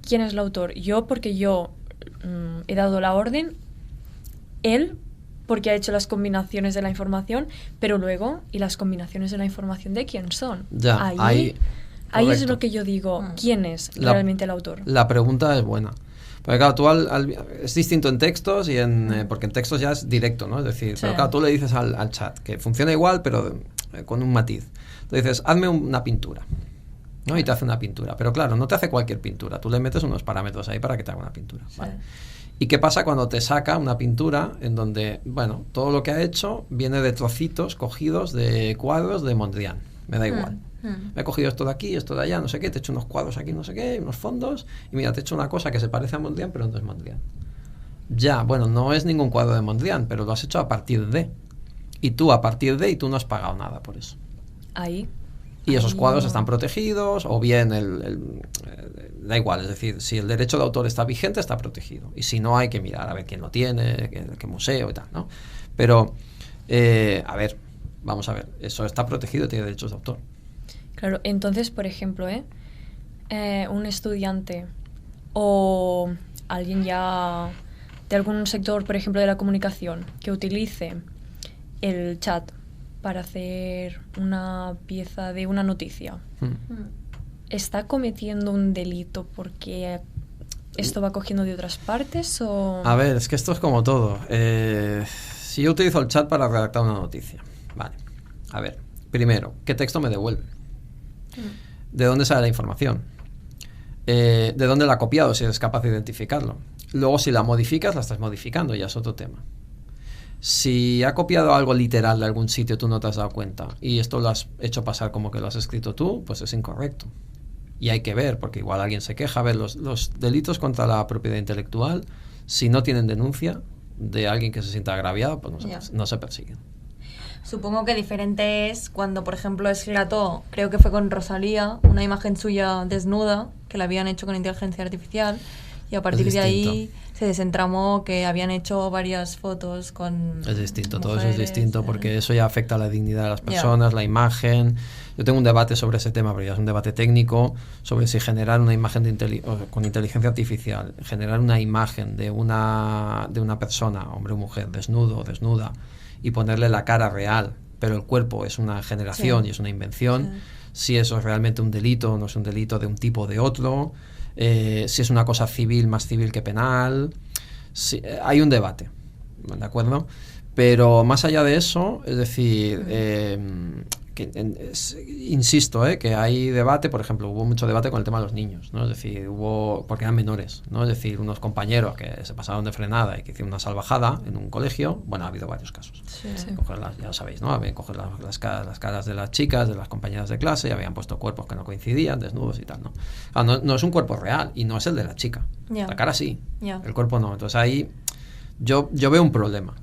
¿quién es el autor? Yo porque yo he dado la orden, él porque ha hecho las combinaciones de la información, pero luego, ¿y las combinaciones de la información de quién son? Ya, ahí es lo que yo digo, ¿quién es realmente el autor? La pregunta es buena. Porque claro, tú es distinto en textos y porque en textos ya es directo, ¿no? Es decir, pero claro, tú le dices al chat que funciona igual, pero con un matiz. Tú dices, hazme una pintura, ¿no? Y te hace una pintura. Pero claro, no te hace cualquier pintura. Tú le metes unos parámetros ahí para que te haga una pintura. ¿Vale? ¿Y qué pasa cuando te saca una pintura en donde, bueno, todo lo que ha hecho viene de trocitos cogidos de cuadros de Mondrian? Me da igual. Me he cogido esto de aquí, esto de allá, no sé qué, te he hecho unos cuadros aquí, no sé qué, unos fondos, y mira, te he hecho una cosa que se parece a Mondrian, pero no es Mondrian. Ya, bueno, no es ningún cuadro de Mondrian, pero lo has hecho a partir de. Y tú a partir de, y tú no has pagado nada por eso. Y esos cuadros están protegidos, o bien da igual, es decir, si el derecho de autor está vigente, está protegido. Y si no, hay que mirar a ver quién lo tiene, qué museo y tal, ¿no? Pero, a ver, vamos a ver, eso está protegido y tiene derechos de autor. Claro, entonces, por ejemplo, un estudiante o alguien ya de algún sector, por ejemplo, de la comunicación, que utilice el chat para hacer una pieza de una noticia, ¿está cometiendo un delito porque esto va cogiendo de otras partes o...? A ver, es que esto es como todo. Si yo utilizo el chat para redactar una noticia, vale. A ver, primero, ¿qué texto me devuelve? ¿De dónde sale la información? ¿De dónde la ha copiado? Si eres capaz de identificarlo. Luego, si la modificas, la estás modificando, ya es otro tema. Si ha copiado algo literal de algún sitio, tú no te has dado cuenta, y esto lo has hecho pasar como que lo has escrito tú, pues es incorrecto. Y hay que ver, porque igual alguien se queja. A ver, los delitos contra la propiedad intelectual, si no tienen denuncia de alguien que se sienta agraviado, pues no se persiguen. Supongo que diferente es cuando, por ejemplo, esclató, creo que fue con Rosalía, una imagen suya desnuda que la habían hecho con inteligencia artificial, y a partir de ahí se desentramó que habían hecho varias fotos con Es distinto, mujeres, todo eso es distinto, porque eso ya afecta a la dignidad de las personas, la imagen. Yo tengo un debate sobre ese tema, pero ya es un debate técnico, sobre si generar una imagen con inteligencia artificial, generar una imagen de una persona, hombre o mujer, desnudo o desnuda, y ponerle la cara real, pero el cuerpo es una generación y es una invención, si eso es realmente un delito o no es un delito de un tipo o de otro, si es una cosa civil más civil que penal, hay un debate, ¿de acuerdo? Pero más allá de eso, es decir, insisto, que hay debate, por ejemplo, hubo mucho debate con el tema de los niños, ¿no? Es decir, porque eran menores, ¿no? Es decir, unos compañeros que se pasaron de frenada y que hicieron una salvajada en un colegio. Bueno, ha habido varios casos. Sí. Ya lo sabéis, ¿no? Habían cogido las caras de las chicas, de las compañeras de clase, y habían puesto cuerpos que no coincidían, desnudos y tal, ¿no? No es un cuerpo real y no es el de la chica. Ya. La cara sí, Ya. el cuerpo no. Entonces ahí yo veo un problema.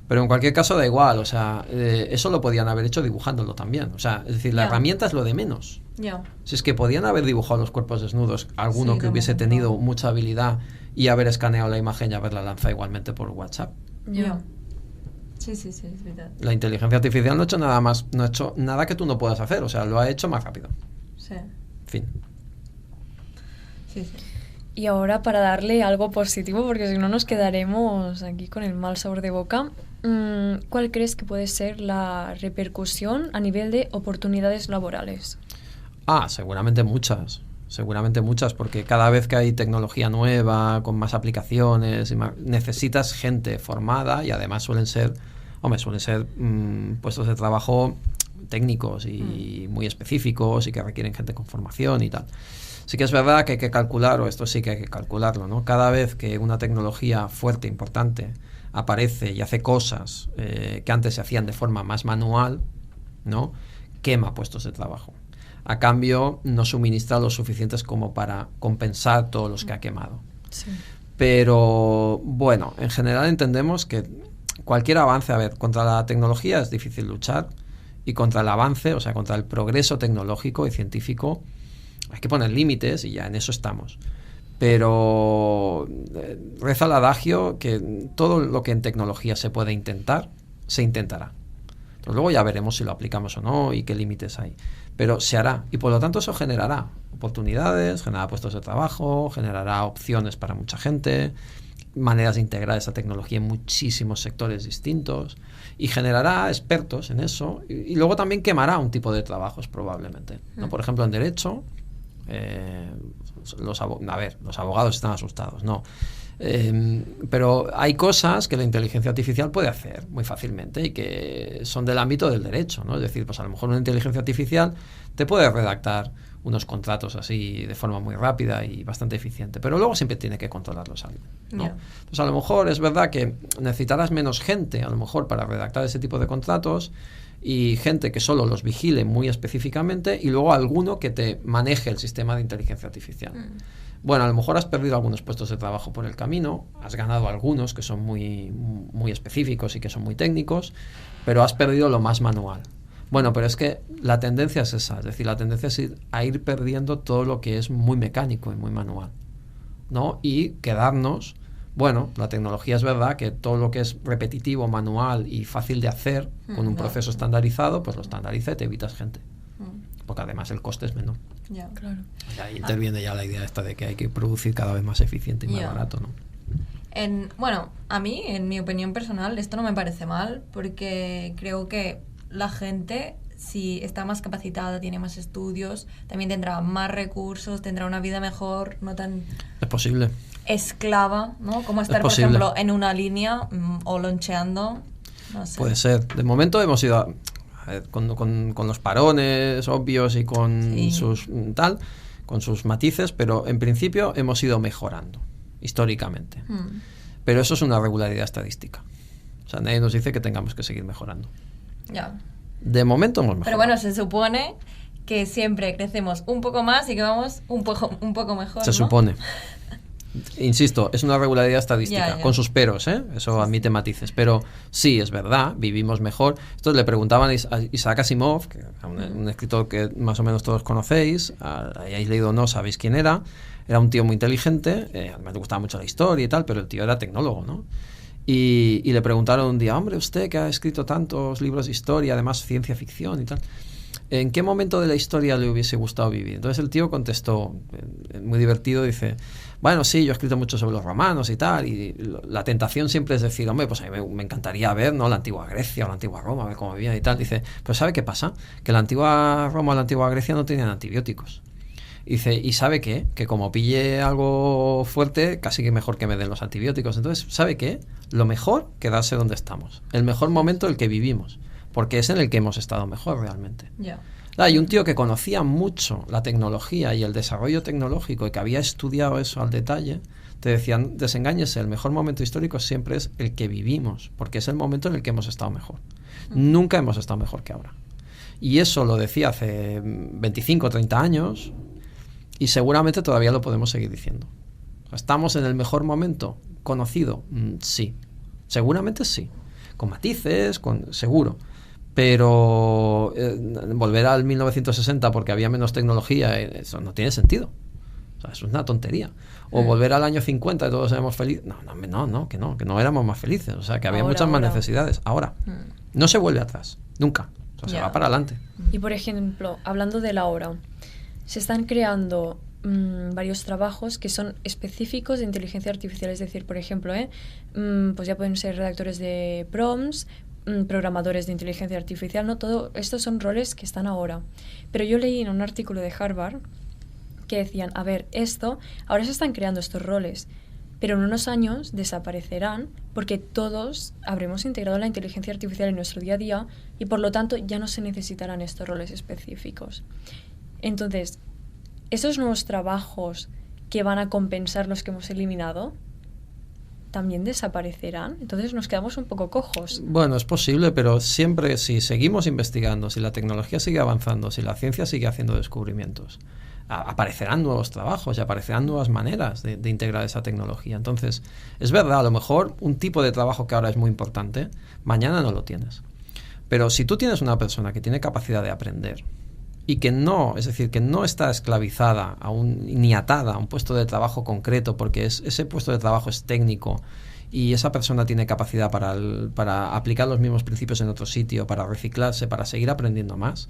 Pero en cualquier caso da igual, o sea, eso lo podían haber hecho dibujándolo también. O sea, es decir, la Ya. herramienta es lo de menos. Ya. Si es que podían haber dibujado los cuerpos desnudos, alguno Sí, que hubiese también, tenido claro. mucha habilidad y haber escaneado la imagen y haberla lanzado igualmente por WhatsApp. Ya. Sí, es verdad. La inteligencia artificial no ha hecho nada que tú no puedas hacer, o sea, lo ha hecho más rápido. Sí. Fin. Sí. Y ahora para darle algo positivo, porque si no nos quedaremos aquí con el mal sabor de boca, ¿cuál crees que puede ser la repercusión a nivel de oportunidades laborales? Seguramente muchas, porque cada vez que hay tecnología nueva, con más aplicaciones, necesitas gente formada y además suelen ser puestos de trabajo técnicos y muy específicos y que requieren gente con formación y tal. Sí que es verdad que hay que calcular, o esto sí que hay que calcularlo, ¿no? Cada vez que una tecnología fuerte, importante, aparece y hace cosas que antes se hacían de forma más manual, ¿no? Quema puestos de trabajo. A cambio, no suministra los suficientes como para compensar todos los que ha quemado. Sí. Pero, bueno, en general entendemos que cualquier avance, contra la tecnología es difícil luchar, y contra el avance, o sea, contra el progreso tecnológico y científico, hay que poner límites y ya en eso estamos. Pero reza el adagio que todo lo que en tecnología se puede intentar, se intentará. Entonces luego ya veremos si lo aplicamos o no y qué límites hay. Pero se hará, y por lo tanto eso generará oportunidades, generará puestos de trabajo, generará opciones para mucha gente, maneras de integrar esa tecnología en muchísimos sectores distintos, y generará expertos en eso, y luego también quemará un tipo de trabajos probablemente, ¿no? Por ejemplo, en derecho, los abogados están asustados, ¿no? Pero hay cosas que la inteligencia artificial puede hacer muy fácilmente y que son del ámbito del derecho, ¿no? Es decir, pues a lo mejor una inteligencia artificial te puede redactar unos contratos así de forma muy rápida y bastante eficiente, pero luego siempre tiene que controlarlos alguien, ¿no? Yeah. Entonces a lo mejor es verdad que necesitarás menos gente a lo mejor para redactar ese tipo de contratos, y gente que solo los vigile muy específicamente, y luego alguno que te maneje el sistema de inteligencia artificial. Bueno, a lo mejor has perdido algunos puestos de trabajo por el camino, has ganado algunos que son muy, muy específicos y que son muy técnicos, pero has perdido lo más manual. Bueno, pero es que la tendencia es esa, es decir, la tendencia es a ir perdiendo todo lo que es muy mecánico y muy manual, ¿no? Y quedarnos, bueno, la tecnología es verdad que todo lo que es repetitivo, manual y fácil de hacer con un proceso estandarizado, pues lo estandariza y te evitas gente. Porque además el coste es menor. Yeah. Claro. Y ahí interviene ya la idea esta de que hay que producir cada vez más eficiente y más barato, ¿no? Bueno, a mí, en mi opinión personal, esto no me parece mal, porque creo que la gente, si está más capacitada, tiene más estudios, también tendrá más recursos, tendrá una vida mejor, no tan Es posible. esclava, ¿no? Como estar, por posible. ejemplo, en una línea o loncheando, no sé. Puede ser. De momento hemos ido con los parones obvios y con con sus matices, pero en principio hemos ido mejorando históricamente. Pero eso es una regularidad estadística. O sea, nadie nos dice que tengamos que seguir mejorando. Ya. De momento hemos mejorado. Pero bueno, se supone que siempre crecemos un poco más y que vamos un poco mejor, Se ¿no? supone. Insisto, es una regularidad estadística, Ya. con sus peros, ¿eh? Eso admite matices, pero sí, es verdad, vivimos mejor. Esto le preguntaban a Isaac Asimov, que un escritor que más o menos todos conocéis, hayáis leído o no, sabéis quién era un tío muy inteligente, me gustaba mucho la historia y tal, pero el tío era tecnólogo, ¿no? Y le preguntaron un día, hombre, usted que ha escrito tantos libros de historia, además ciencia ficción y tal, ¿en qué momento de la historia le hubiese gustado vivir? Entonces el tío contestó, muy divertido, dice, bueno, sí, yo he escrito mucho sobre los romanos y tal, y la tentación siempre es decir, hombre, pues a mí me encantaría ver, ¿no?, la antigua Grecia o la antigua Roma, ver cómo vivían y tal. Dice, pero ¿sabe qué pasa? Que la antigua Roma o la antigua Grecia no tenían antibióticos. Dice, ¿y sabe qué? Que como pille algo fuerte, casi que mejor que me den los antibióticos. Entonces, ¿sabe qué? Lo mejor, quedarse donde estamos. El mejor momento, el que vivimos. porque es en el que hemos estado mejor realmente. Ya. Hay un tío que conocía mucho la tecnología y el desarrollo tecnológico y que había estudiado eso al detalle, te decían, desengáñese, el mejor momento histórico siempre es el que vivimos, porque es el momento en el que hemos estado mejor. Nunca hemos estado mejor que ahora. Y eso lo decía hace 25 o 30 años y seguramente todavía lo podemos seguir diciendo. ¿Estamos en el mejor momento conocido? Sí. Seguramente sí. Con matices, seguro. Pero volver al 1960 porque había menos tecnología, eso no tiene sentido. O sea, es una tontería. O volver al año 50 y todos éramos felices. Que no éramos más felices. O sea, que había muchas más necesidades. Ahora, no se vuelve atrás, nunca. O sea, se va para adelante. Y por ejemplo, hablando de la hora, se están creando varios trabajos que son específicos de inteligencia artificial. Es decir, por ejemplo, pues ya pueden ser redactores de prompts, programadores de inteligencia artificial, ¿no? Todo estos son roles que están ahora. Pero yo leí en un artículo de Harvard que decían, a ver, ahora se están creando estos roles, pero en unos años desaparecerán porque todos habremos integrado la inteligencia artificial en nuestro día a día y por lo tanto ya no se necesitarán estos roles específicos. Entonces, esos nuevos trabajos que van a compensar los que hemos eliminado también desaparecerán, entonces nos quedamos un poco cojos. Bueno, es posible, pero siempre si seguimos investigando, si la tecnología sigue avanzando, si la ciencia sigue haciendo descubrimientos, aparecerán nuevos trabajos y aparecerán nuevas maneras de integrar esa tecnología. Entonces, es verdad, a lo mejor un tipo de trabajo que ahora es muy importante, mañana no lo tienes. Pero si tú tienes una persona que tiene capacidad de aprender y que no, es decir, que no está esclavizada ni atada a un puesto de trabajo concreto, porque ese puesto de trabajo es técnico y esa persona tiene capacidad para aplicar los mismos principios en otro sitio, para reciclarse, para seguir aprendiendo más,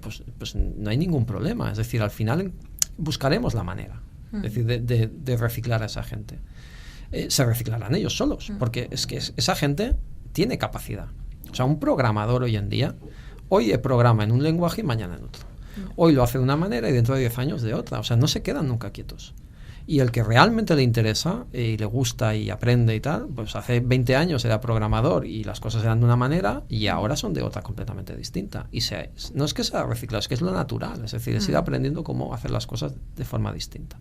pues no hay ningún problema. Es decir, al final buscaremos la manera, es decir, de reciclar a esa gente. Se reciclarán ellos solos, porque es que esa gente tiene capacidad. O sea, un programador hoy en día, hoy programa en un lenguaje y mañana en otro. Hoy lo hace de una manera y dentro de 10 años de otra. O sea, no se quedan nunca quietos. Y el que realmente le interesa y le gusta y aprende y tal, pues hace 20 años era programador y las cosas eran de una manera y ahora son de otra completamente distinta. Y no es que sea reciclado, es que es lo natural. Es decir, es ir aprendiendo cómo hacer las cosas de forma distinta.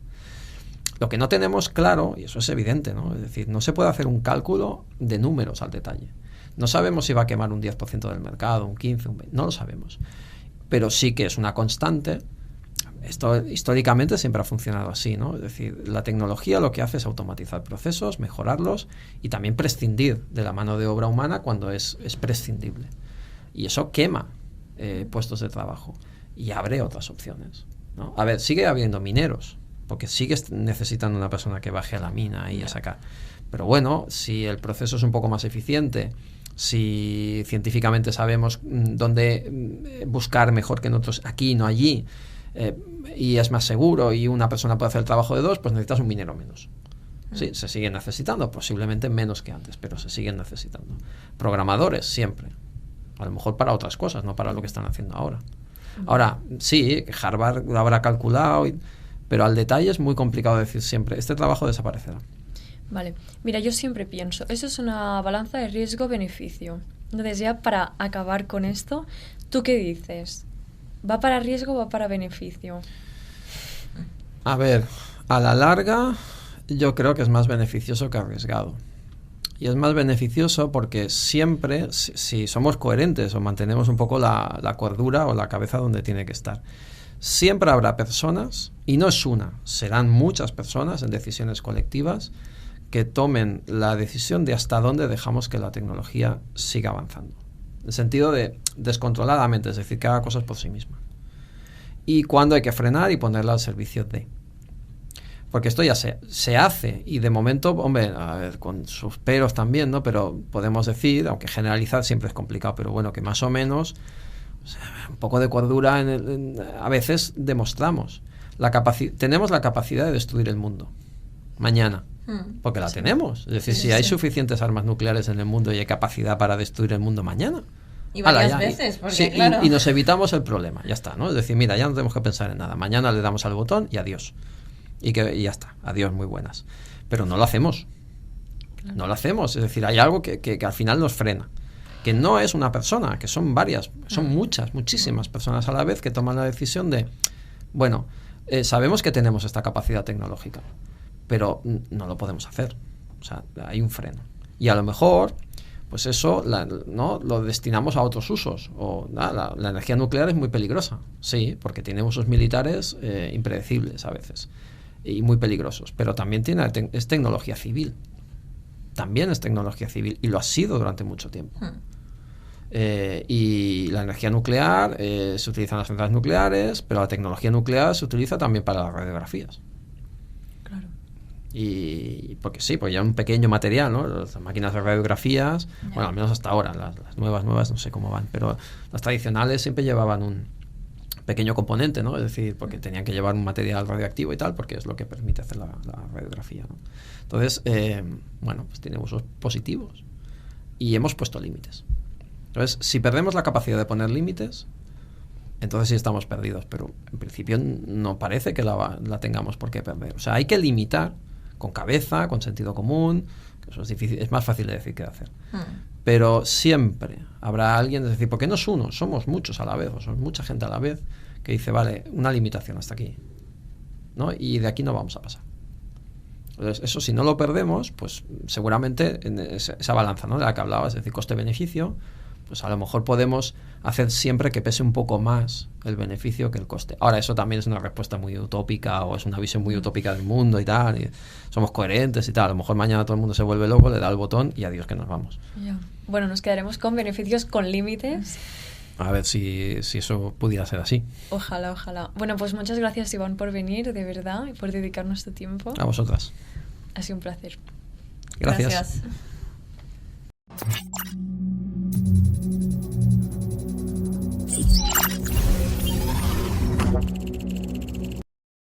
Lo que no tenemos claro, y eso es evidente, ¿no? Es decir, no se puede hacer un cálculo de números al detalle. No sabemos si va a quemar un 10% del mercado, un 15%, un 20%, no lo sabemos. Pero sí que es una constante. Esto históricamente siempre ha funcionado así, ¿no? Es decir, la tecnología lo que hace es automatizar procesos, mejorarlos y también prescindir de la mano de obra humana cuando es prescindible. Y eso quema puestos de trabajo y abre otras opciones, ¿no? A ver, sigue habiendo mineros, porque sigues necesitando una persona que baje a la mina y a sacar. Pero bueno, si el proceso es un poco más eficiente, si científicamente sabemos dónde buscar mejor que en otros, aquí, no allí, y es más seguro y una persona puede hacer el trabajo de dos, pues necesitas un minero menos. Sí, se siguen necesitando, posiblemente menos que antes, pero se siguen necesitando. Programadores, siempre. A lo mejor para otras cosas, no para lo que están haciendo ahora. Ahora, sí, Harvard lo habrá calculado, pero al detalle es muy complicado decir siempre, este trabajo desaparecerá. Vale, mira, yo siempre pienso, eso es una balanza de riesgo-beneficio. Entonces ya para acabar con esto, ¿tú qué dices? ¿Va para riesgo o va para beneficio? A ver, a la larga yo creo que es más beneficioso que arriesgado. Y es más beneficioso porque siempre, si somos coherentes o mantenemos un poco la cordura o la cabeza donde tiene que estar, siempre habrá personas, y no es una, serán muchas personas en decisiones colectivas que tomen la decisión de hasta dónde dejamos que la tecnología siga avanzando. En el sentido de descontroladamente, es decir, que haga cosas por sí misma. Y cuando hay que frenar y ponerla al servicio de. Porque esto ya se hace y de momento, hombre, a ver, con sus peros también, ¿no? Pero podemos decir, aunque generalizar siempre es complicado, pero bueno, que más o menos, o sea, un poco de cordura a veces demostramos. Tenemos la capacidad de destruir el mundo. Mañana. Porque la tenemos. Es decir, si hay suficientes armas nucleares en el mundo y hay capacidad para destruir el mundo mañana. Y varias veces, porque sí, claro. Y nos evitamos el problema, ya está, ¿no? Es decir, mira, ya no tenemos que pensar en nada. Mañana le damos al botón y adiós. Y ya está, adiós, muy buenas. Pero no lo hacemos. No lo hacemos. Es decir, hay algo que al final nos frena. que no es una persona, que son varias, son muchísimas personas a la vez que toman la decisión de, bueno, sabemos que tenemos esta capacidad tecnológica, pero no lo podemos hacer. O sea, hay un freno. Y a lo mejor, pues eso ¿no? lo destinamos a otros usos. O la energía nuclear es muy peligrosa, sí, porque tiene usos militares impredecibles a veces y muy peligrosos, pero también es tecnología civil. También es tecnología civil y lo ha sido durante mucho tiempo. Y la energía nuclear se utiliza en las centrales nucleares, pero la tecnología nuclear se utiliza también para las radiografías. Claro. Y porque sí, pues ya un pequeño material, ¿no? Las máquinas de radiografías, bueno, al menos hasta ahora, las nuevas no sé cómo van, pero las tradicionales siempre llevaban un pequeño componente, ¿no? Es decir, porque tenían que llevar un material radioactivo y tal, porque es lo que permite hacer la radiografía, ¿no? Entonces, bueno, pues tiene usos positivos y hemos puesto límites. Entonces, si perdemos la capacidad de poner límites, entonces sí estamos perdidos, pero en principio no parece que la tengamos por qué perder. O sea, hay que limitar con cabeza, con sentido común, que eso es difícil, es más fácil de decir que de hacer. Pero siempre habrá alguien, es decir, porque no es uno, somos muchos a la vez, o somos mucha gente a la vez, que dice, vale, una limitación hasta aquí, ¿no? Y de aquí no vamos a pasar. Entonces, eso si no lo perdemos, pues seguramente en esa balanza, ¿no? de la que hablabas, es decir, coste-beneficio, pues a lo mejor podemos hacer siempre que pese un poco más el beneficio que el coste. Ahora, eso también es una respuesta muy utópica o es una visión muy utópica del mundo y tal, y somos coherentes y tal. A lo mejor mañana todo el mundo se vuelve loco, le da el botón y adiós que nos vamos. Yeah. Bueno, nos quedaremos con beneficios con límites. A ver si eso pudiera ser así. Ojalá, ojalá. Bueno, pues muchas gracias, Iván, por venir, de verdad, y por dedicarnos tu tiempo. A vosotras. Ha sido un placer. Gracias. Gracias.